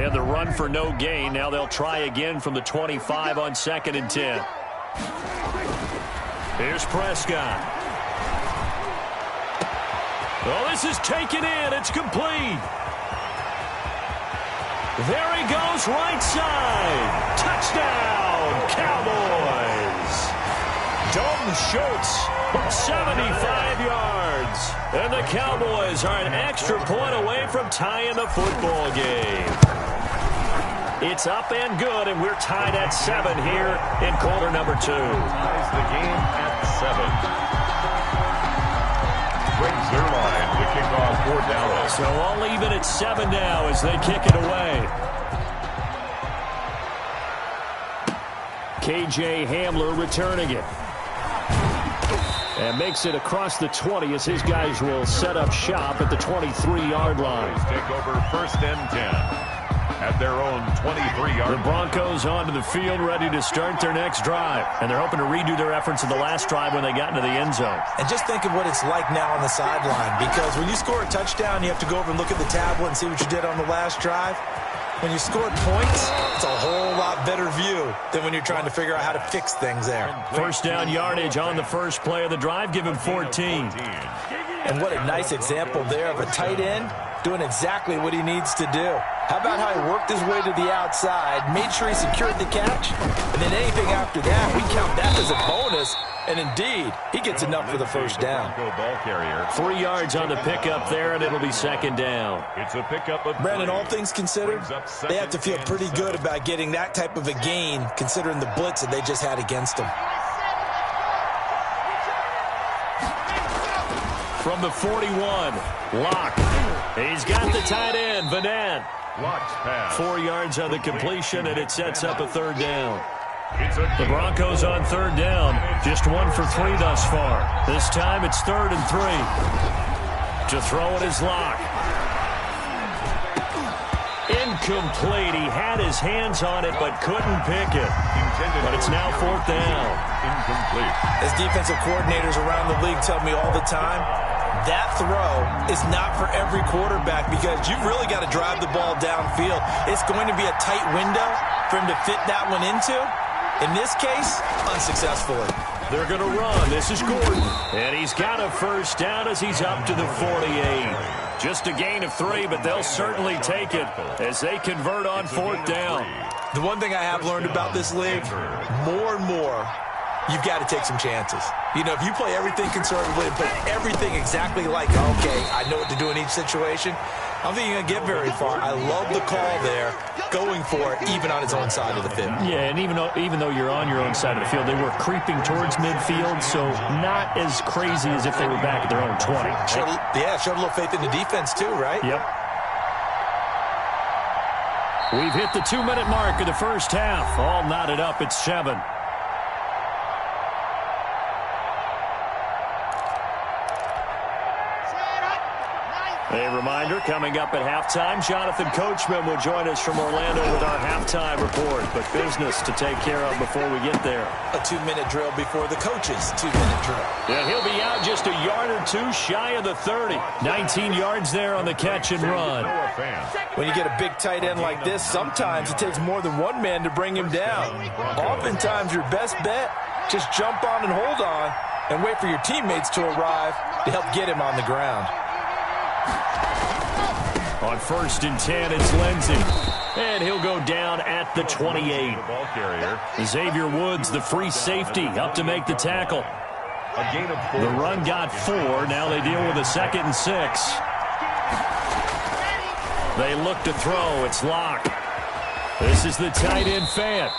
They had the run for no gain. Now they'll try again from the 25 on 2nd and 10. Here's Prescott. Oh, this is taken in. It's complete. There he goes, right side. Touchdown, Cowboys. Dalton Schultz, 75 yards. And the Cowboys are an extra point away from tying the football game. It's up and good, and we're tied at 7 here in quarter number 2. Ties the game at 7. Brings their line to kick off for Dallas. So all even at 7 now as they kick it away. KJ Hamler returning it. And makes it across the 20 as his guys will set up shop at the 23-yard line. Take over 1st and 10 at their own 23-yard. The Broncos onto the field ready to start their next drive. And they're hoping to redo their efforts in the last drive when they got into the end zone. And just think of what it's like now on the sideline. Because when you score a touchdown, you have to go over and look at the tablet and see what you did on the last drive. When you scored points, it's a whole lot better view than when you're trying to figure out how to fix things there. First down yardage on the first play of the drive. Give him 14. And what a nice example there of a tight end doing exactly what he needs to do. How about how he worked his way to the outside, made sure he secured the catch, and then anything after that, we count that as a bonus. And indeed, he gets enough for the first down. Ball carrier. 3 yards on the pickup there, and it'll be 2nd down. It's a pickup of Brandon, all things considered, they have to feel pretty good about getting that type of a gain, considering the blitz that they just had against them. From the 41, Locke. He's got the tight end, Vanette. Locke's pass. 4 yards on the completion, and it sets up a 3rd down. The Broncos on 3rd down. Just 1 for 3 thus far. This time it's 3rd and 3. To throw it is Locke. Incomplete. He had his hands on it but couldn't pick it. But it's now 4th down. Incomplete. As defensive coordinators around the league tell me all the time, that throw is not for every quarterback because you've really got to drive the ball downfield. It's going to be a tight window for him to fit that one into. In this case, unsuccessfully. They're going to run. This is Gordon. And he's got a first down as he's up to the 48. Just a gain of 3, but they'll certainly take it as they convert on 4th down. The one thing I have learned about this league, more and more, you've got to take some chances. You know, if you play everything conservatively and play everything exactly like, okay, I know what to do in each situation, I don't think you're going to get very far. I love the call there, going for it, even on his own side of the field. Yeah, and even though you're on your own side of the field, they were creeping towards midfield, so not as crazy as if they were back at their own 20. Showed a little faith in the defense too, right? Yep. We've hit the 2-minute mark of the first half. All knotted up at 7. A reminder, coming up at halftime, Jonathan Coachman will join us from Orlando with our halftime report. But business to take care of before we get there. A 2-minute drill before the coach's 2-minute drill. Yeah, he'll be out just a yard or 2 shy of the 30. 19 yards there on the catch and run. When you get a big tight end like this, sometimes it takes more than one man to bring him down. Oftentimes, your best bet, just jump on and hold on and wait for your teammates to arrive to help get him on the ground. On 1st and 10, it's Lindsey. And he'll go down at the 28. Ball carrier. Xavier Woods, the free safety, up to make the tackle. A gain of 4. The run got 4. Now they deal with a 2nd and 6. They look to throw. It's Locke. This is the tight end, Fant.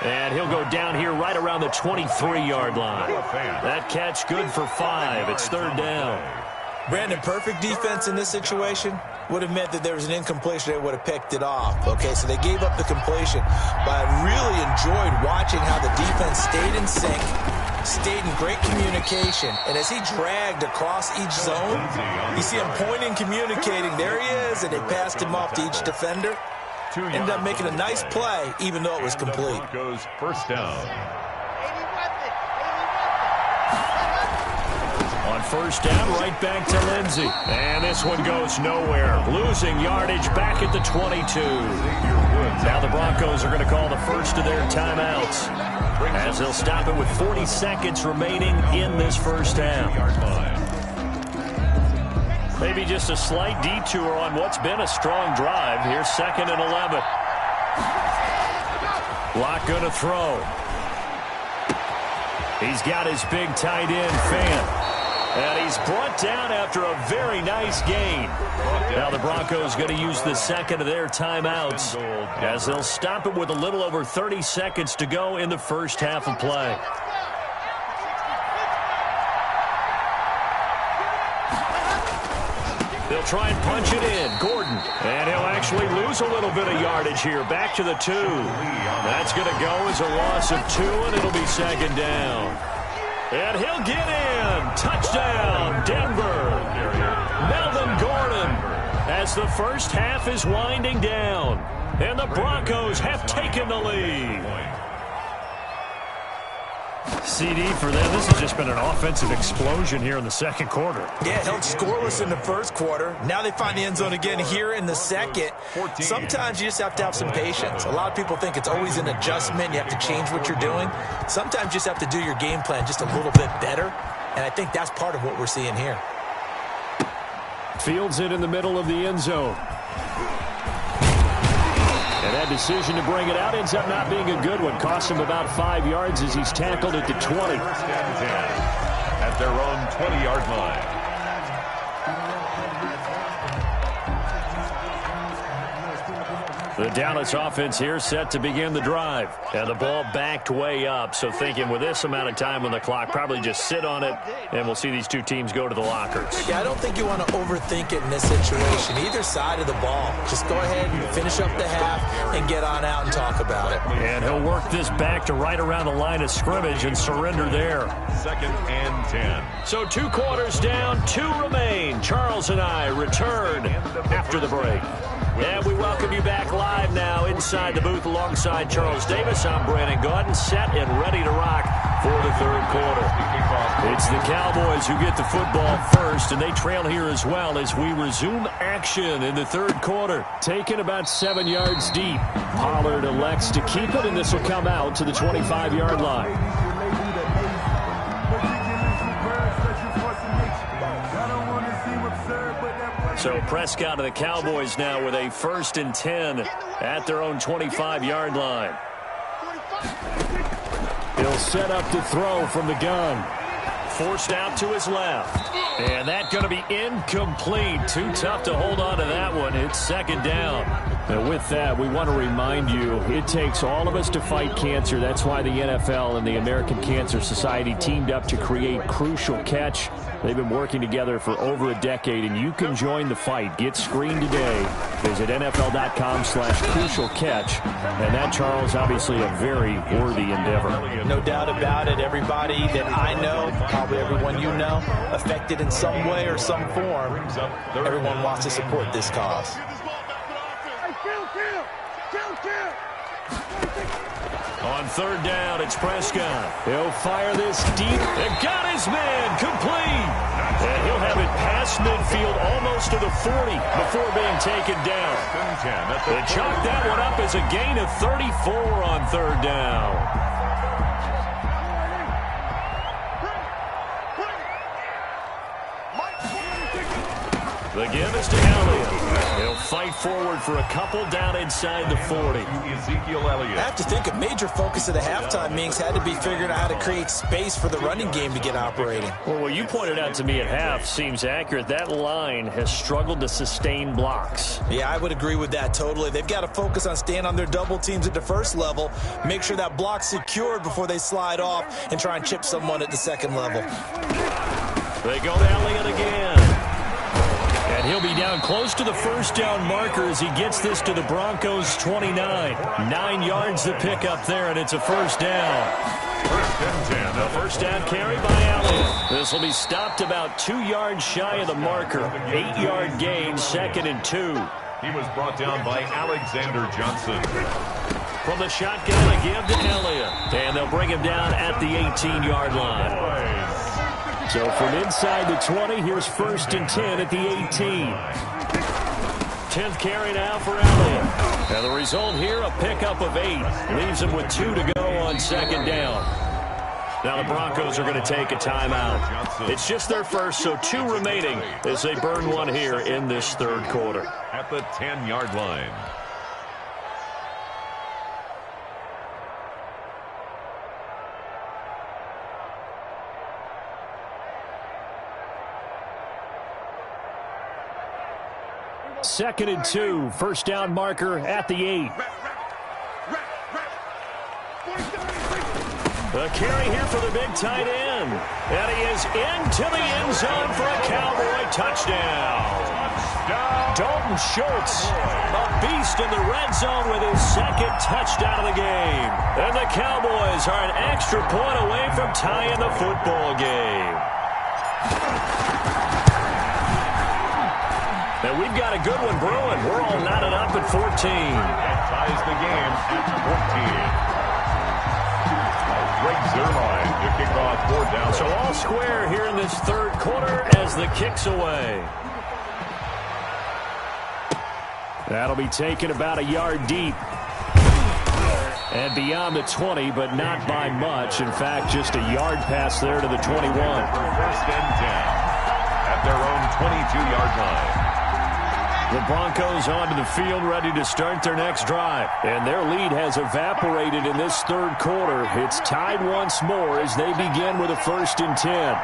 And he'll go down here right around the 23-yard line. That catch good for 5. It's 3rd down. Brandon, perfect defense in this situation would have meant that there was an incompletion. They would have picked it off. Okay, so they gave up the completion. But I really enjoyed watching how the defense stayed in sync, stayed in great communication. And as he dragged across each zone, you see him pointing, communicating. There he is, and they passed him off to each defender. Ended up making a nice play, even though it was complete. Goes 1st down. On first down, right back to Lindsey. And this one goes nowhere. Losing yardage back at the 22. Now the Broncos are going to call the first of their timeouts, as they'll stop it with 40 seconds remaining in this first half. Maybe just a slight detour on what's been a strong drive. Here's 2nd and 11. Locke going to throw. He's got his big tight end, Fan. And he's brought down after a very nice gain. Now the Broncos going to use the second of their timeouts, as they'll stop it with a little over 30 seconds to go in the first half of play. They'll try and punch it in. Gordon. And he'll actually lose a little bit of yardage here. Back to the 2. That's going to go as a loss of 2, and it'll be 2nd down. And he'll get in. Touchdown, Denver. Melvin Gordon, as the first half is winding down. And the Broncos have taken the lead. CD for them. This has just been an offensive explosion here in the second quarter. Yeah, held scoreless in the first quarter. Now they find the end zone again here in the second. Sometimes you just have to have some patience. A lot of people think it's always an adjustment. You have to change what you're doing. Sometimes you just have to do your game plan just a little bit better. And I think that's part of what we're seeing here. Fields it in the middle of the end zone. And that decision to bring it out ends up not being a good one. Cost him about 5 yards as he's tackled at the 20. At their own 20-yard line. The Dallas offense here set to begin the drive. And the ball backed way up. So thinking with this amount of time on the clock, probably just sit on it, and we'll see these two teams go to the lockers. Yeah, I don't think you want to overthink it in this situation. Either side of the ball. Just go ahead and finish up the half and get on out and talk about it. And he'll work this back to right around the line of scrimmage and surrender there. 2nd and 10. So 2 quarters down, 2 remain. Charles and I return after the break. And we welcome you back live now inside the booth alongside Charles Davis. I'm Brandon Gaudin, set and ready to rock for the third quarter. It's the Cowboys who get the football first, and they trail here as well as we resume action in the third quarter. Taken about 7 yards deep. Pollard elects to keep it, and this will come out to the 25-yard line. So Prescott of the Cowboys now with a 1st and 10 at their own 25-yard line. He'll set up to throw from the gun. Forced out to his left. And that's going to be incomplete. Too tough to hold on to that one. It's 2nd down. And with that, we want to remind you, it takes all of us to fight cancer. That's why the NFL and the American Cancer Society teamed up to create Crucial Catch. They've been working together for over a decade, and you can join the fight. Get screened today. Visit NFL.com/Crucial Catch. And that, Charles, obviously a very worthy endeavor. No doubt about it. Everybody that I know, probably everyone you know, affected in some way or some form, everyone wants to support this cause. On 3rd down, it's Prescott. He'll fire this deep. And got his man complete. And he'll have it past midfield almost to the 40 before being taken down. They chalk that one up as a gain of 34 on 3rd down. The give is to Elliott. He'll fight forward for a couple down inside the 40. Ezekiel Elliott. I have to think a major focus of the halftime meetings had to be figuring out how to create space for the running game to get operating. Well, what you pointed out to me at half seems accurate. That line has struggled to sustain blocks. Yeah, I would agree with that totally. They've got to focus on staying on their double teams at the first level, make sure that block's secured before they slide off, and try and chip someone at the second level. They go to Elliott again. And he'll be down close to the first down marker as he gets this to the Broncos 29. 9 yards to pick up there, and it's a first down. 1st and 10. The first down carry by Elliott. This will be stopped about 2 yards shy of the marker. 8-yard gain, 2nd and 2. He was brought down by Alexander Johnson. From the shotgun, a give to Elliott. And they'll bring him down at the 18-yard line. So from inside the 20, here's 1st and 10 at the 18. 10th carry now for Elliott. And the result here, a pickup of 8. Leaves him with 2 to go on 2nd down. Now the Broncos are going to take a timeout. It's just their first, so 2 remaining as they burn one here in this 3rd quarter. At the 10-yard line. Second and 2, 1st down marker at the 8. A carry here for the big tight end. And he is into the end zone for a Cowboy touchdown. Dalton Schultz, a beast in the red zone with his 2nd touchdown of the game. And the Cowboys are an extra point away from tying the football game. And we've got a good one brewing. We're all knotted up at 14. That ties the game at 14. Greg Zerline to kick off 4th down. So all square here in this 3rd quarter as the kick's away. That'll be taken about a yard deep. And beyond the 20, but not by much. In fact, just a yard pass there to the 21. 1st and 10 at their own 22-yard line. The Broncos onto the field, ready to start their next drive. And their lead has evaporated in this 3rd quarter. It's tied once more as they begin with a 1st and 10.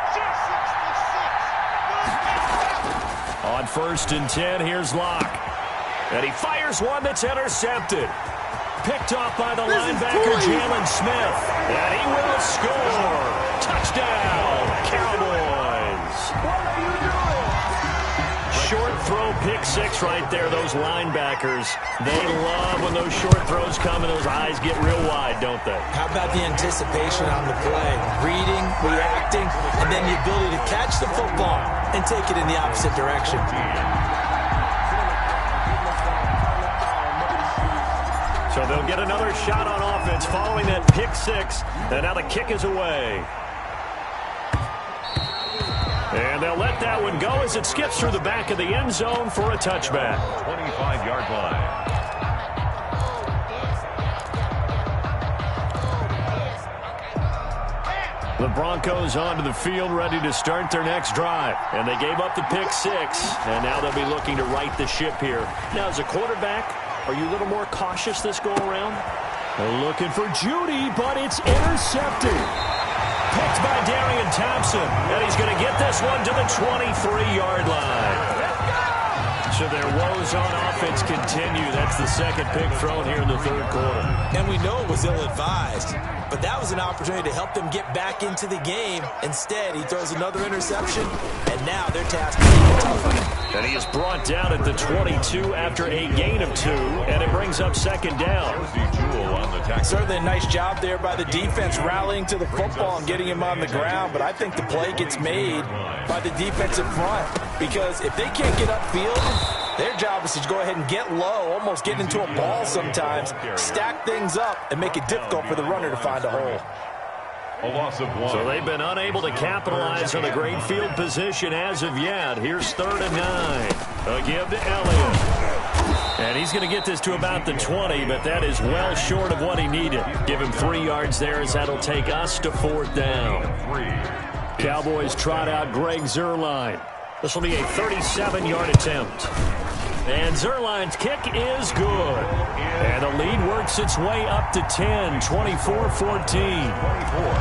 On 1st and 10, here's Locke. And he fires one that's intercepted. Picked off by the linebacker, Jalen Smith. And he will score. Touchdown, Cowboys. Short throw, pick 6 right there. Those linebackers, they love when those short throws come and those eyes get real wide, don't they? How about the anticipation on the play? Reading, reacting, and then the ability to catch the football and take it in the opposite direction. So they'll get another shot on offense following that pick 6, and now the kick is away. And they'll let that one go as it skips through the back of the end zone for a touchback. 25-yard line. The Broncos onto the field, ready to start their next drive. And they gave up the pick 6, and now they'll be looking to right the ship here. Now, as a quarterback, are you a little more cautious this go-around? Looking for Judy, but it's intercepted. Picked by Darian Thompson, and he's going to get this one to the 23-yard line. So their woes on offense continue. That's the 2nd pick thrown here in the 3rd quarter. And we know it was ill-advised, but that was an opportunity to help them get back into the game. Instead, he throws another interception, and now they're tasked to make a tough one. And he is brought down at the 22 after a gain of 2, and it brings up 2nd down. Certainly a nice job there by the defense rallying to the football and getting him on the ground, but I think the play gets made by the defensive front because if they can't get upfield, their job is to go ahead and get low, almost get into a ball sometimes, stack things up, and make it difficult for the runner to find a hole. A loss of 1. So they've been unable to capitalize on a great field position as of yet. Here's 3rd and 9. A give to Elliott. And he's going to get this to about the 20, but that is well short of what he needed. Give him 3 yards there as that'll take us to 4th down. Cowboys trot out Greg Zerline. This will be a 37-yard attempt. And Zerline's kick is good. And the lead works its way up to 10, 24-14.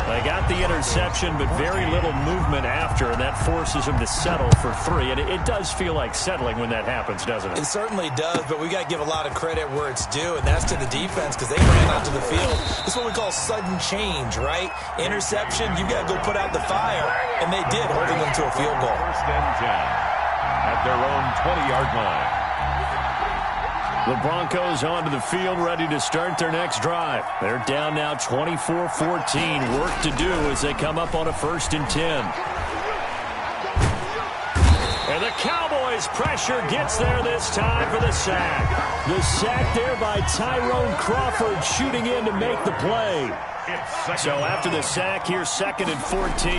They got the interception, but very little movement after, and that forces them to settle for 3. And it does feel like settling when that happens, doesn't it? It certainly does, but we got to give a lot of credit where it's due, and that's to the defense because they ran onto the field. This is what we call sudden change, right? Interception, you got to go put out the fire, and they did, holding them to a field goal. 1st and 10 at their own 20-yard line. The Broncos onto the field, ready to start their next drive. They're down now 24-14. Work to do as they come up on a 1st and 10. And the Cowboys' pressure gets there this time for the sack. The sack there by Tyrone Crawford shooting in to make the play. So after the sack, here's 2nd and 14.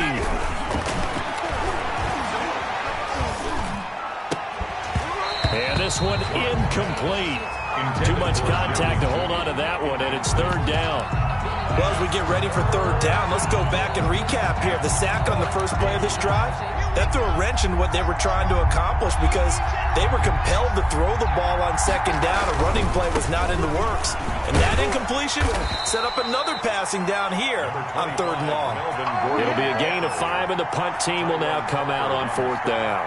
And this one incomplete. Too much contact to hold on to that one, and it's third down. Well, as we get ready for third down, let's go back and recap here. The sack on the first play of this drive, that threw a wrench in what they were trying to accomplish because they were compelled to throw the ball on second down. A running play was not in the works. And that incompletion set up another passing down here on third and long. It'll be a gain of 5, and the punt team will now come out on fourth down.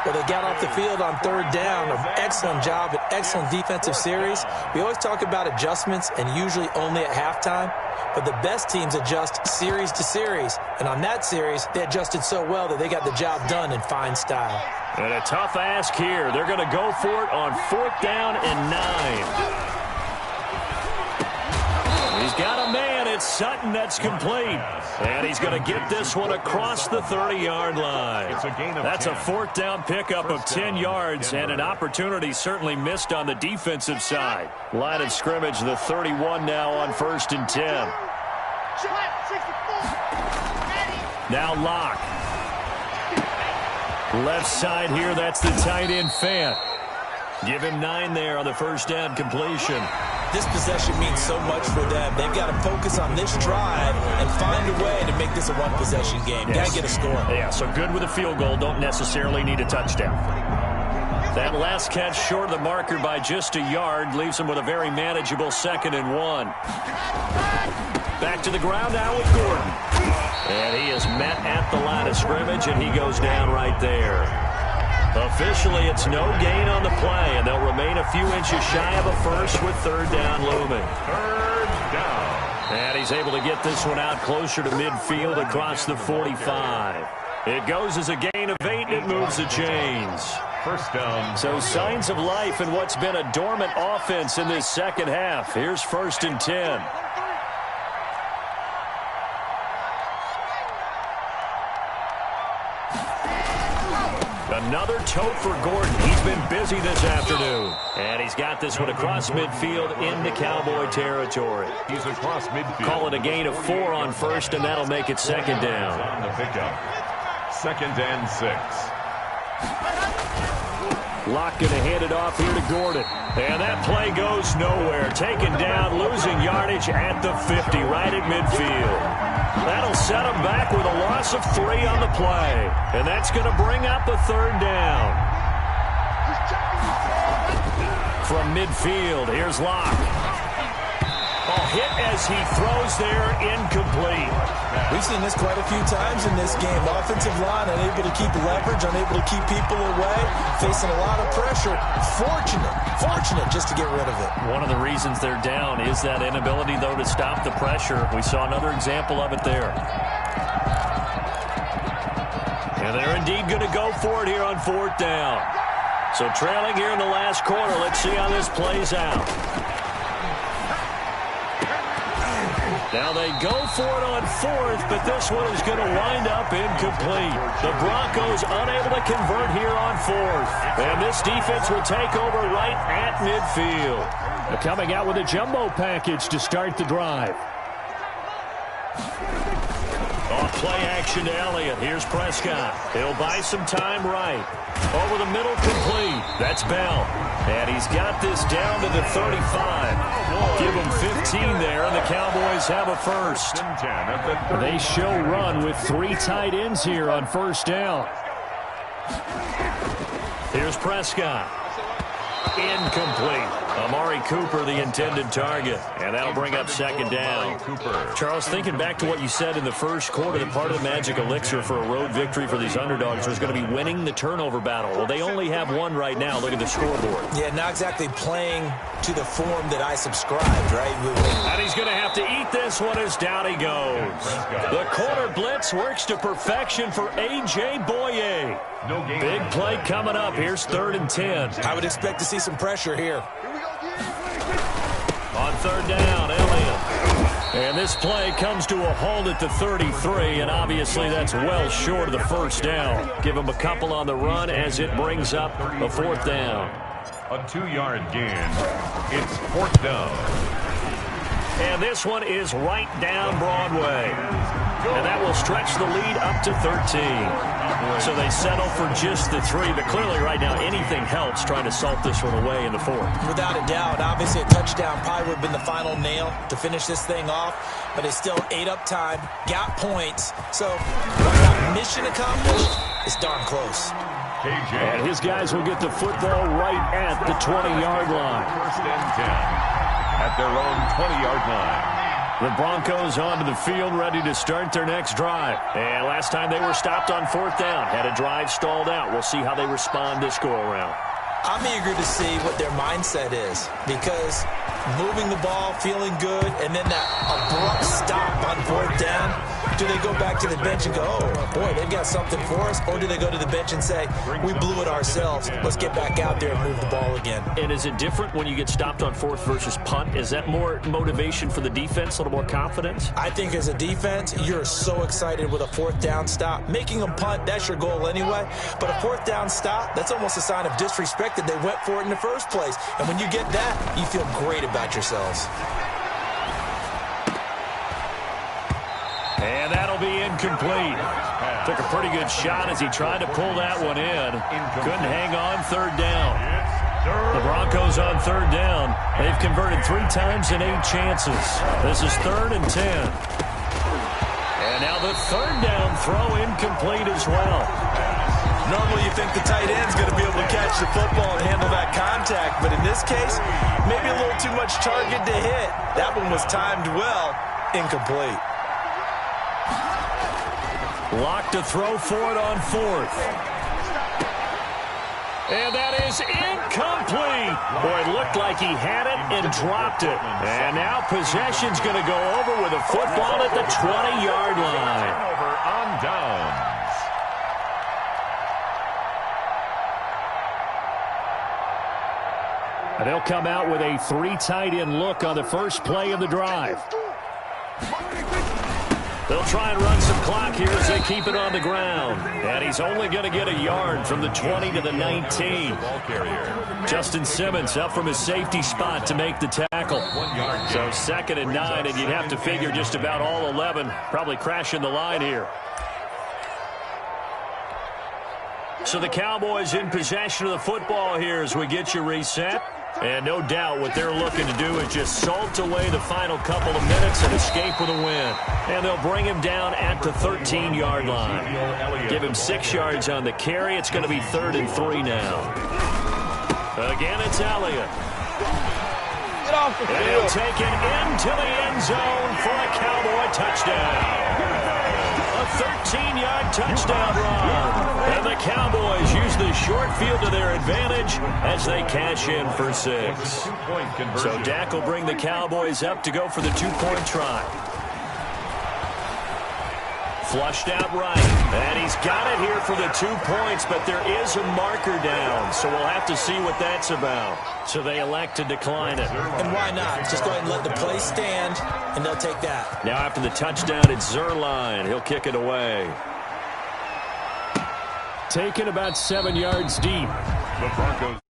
Well, they got off the field on third down. An excellent job, an excellent defensive series. We always talk about adjustments and usually only at halftime. But the best teams adjust series to series. And on that series, they adjusted so well that they got the job done in fine style. And a tough ask here. They're going to go for it on fourth down and 9. He's got a man. It's Sutton that's complete. And he's going to get this one across the 30-yard line. That's a fourth down pickup of 10 yards and an opportunity certainly missed on the defensive side. Line of scrimmage, the 31 now on first and 10. Now Locke. Left side here, that's the tight end Fant. Give him 9 there on the first down completion. This possession means so much for them. They've got to focus on this drive and find a way to make this a one-possession game. Yes. Got to get a score. Yeah, so good with a field goal. Don't necessarily need a touchdown. That last catch short of the marker by just a yard leaves them with a very manageable 2nd and 1. Back to the ground now with Gordon. And he is met at the line of scrimmage, and he goes down right there. Officially, it's no gain on the play, and they'll remain a few inches shy of a first with third down looming. Third down. And he's able to get this one out closer to midfield across the 45. It goes as a gain of 8, and it moves the chains. First down. So signs of life in what's been a dormant offense in this second half. Here's first and 10. Another tote for Gordon. He's been busy this afternoon. And he's got this one across midfield into Cowboy territory. He's across midfield. Call it a gain of 4 on first, and that'll make it second down. On the pickup. 2nd and 6. Locke going to hand it off here to Gordon. And that play goes nowhere. Taken down, losing yardage at the 50, right at midfield. That'll set him back with a loss of 3 on the play. And that's going to bring up a third down. From midfield, here's Locke. A hit as he throws there, incomplete. We've seen this quite a few times in this game. Offensive line unable to keep leverage, unable to keep people away, facing a lot of pressure. Fortunate just to get rid of it. One of the reasons they're down is that inability, though, to stop the pressure. We saw another example of it there. And they're indeed going to go for it here on fourth down. So trailing here in the last quarter. Let's see how this plays out. Now they go for it on fourth, but this one is going to wind up incomplete. The Broncos unable to convert here on fourth. And this defense will take over right at midfield. They're coming out with a jumbo package to start the drive. Off play action to Elliott. Here's Prescott. He'll buy some time right. Over the middle, complete. That's Bell. And he's got this down to the 35. Give him 15 there, and the Cowboys have a first. They show run with 3 tight ends here on first down. Here's Prescott. Incomplete. Amari Cooper, the intended target. And that'll bring up second down. Charles, thinking back to what you said in the first quarter, that part of the magic elixir for a road victory for these underdogs was going to be winning the turnover battle. Well, they only have 1 right now. Look at the scoreboard. Yeah, not exactly playing to the form that I subscribed, right? And he's going to have to eat this one as down he goes. The corner blitz works to perfection for A.J. Boye. Big play coming up. Here's 3rd and 10. I would expect to see some pressure here. On third down, Elliott. And this play comes to a halt at the 33, and obviously that's well short of the first down. Give him a couple on the run as it brings up a 4th down. A 2-yard gain. It's 4th down. And this one is right down Broadway. And that will stretch the lead up to 13. So they settle for just the 3. But clearly right now anything helps trying to salt this one away in the 4th. Without a doubt. Obviously a touchdown probably would have been the final nail to finish this thing off. But it's still ate up time. Got points. So mission accomplished. It's darn close. And his guys will get the football right at the 20-yard line. First and 10 at their own 20-yard line. The Broncos onto the field, ready to start their next drive. And last time they were stopped on 4th down, had a drive stalled out. We'll see how they respond this go-around. I'm eager to see what their mindset is, because moving the ball, feeling good, and then that abrupt stop on 4th down, do they go back to the bench and go, oh, boy, they've got something for us? Or do they go to the bench and say, we blew it ourselves. Let's get back out there and move the ball again. And is it different when you get stopped on 4th versus punt? Is that more motivation for the defense, a little more confidence? I think as a defense, you're so excited with a 4th down stop. Making them punt, that's your goal anyway. But a 4th down stop, that's almost a sign of disrespect that they went for it in the first place. And when you get that, you feel great about yourselves. And that'll be incomplete. Took a pretty good shot as he tried to pull that one in. Couldn't hang on 3rd down. The Broncos on 3rd down. They've converted 3 times in 8 chances. This is 3rd and 10. And now the 3rd down throw incomplete as well. Normally you think the tight end's going to be able to catch the football and handle that contact, but in this case, maybe a little too much target to hit. That one was timed well, incomplete. Locked to throw for it on 4th. And that is incomplete. Boy, it looked like he had it and dropped it. And now possession's going to go over with a football at the 20-yard line. Over on downs. And they'll come out with a 3 tight end look on the first play of the drive. They'll try and run some clock here as they keep it on the ground. And he's only going to get a yard from the 20 to the 19. Ball carrier. Justin Simmons up from his safety spot to make the tackle. 1 yard So gain. 2nd and 9, and you'd have to figure just about all 11 probably crashing the line here. So the Cowboys in possession of the football here as we get you reset. And no doubt what they're looking to do is just salt away the final couple of minutes and escape with a win. And they'll bring him down at the 13-yard line. Give him 6 yards on the carry. It's going to be 3rd and 3 now. Again, it's Elliott. And he'll take it into the end zone for a Cowboy touchdown. A 13-yard touchdown run. And the Cowboys use the short field to their advantage as they cash in for 6. So Dak will bring the Cowboys up to go for the 2-point try. Flushed out right. And he's got it here for the 2 points, but there is a marker down. So we'll have to see what that's about. So they elect to decline it. And why not? Just go ahead and let the play stand, and they'll take that. Now after the touchdown, it's Zerline. He'll kick it away. Taken about 7 yards deep. The Broncos.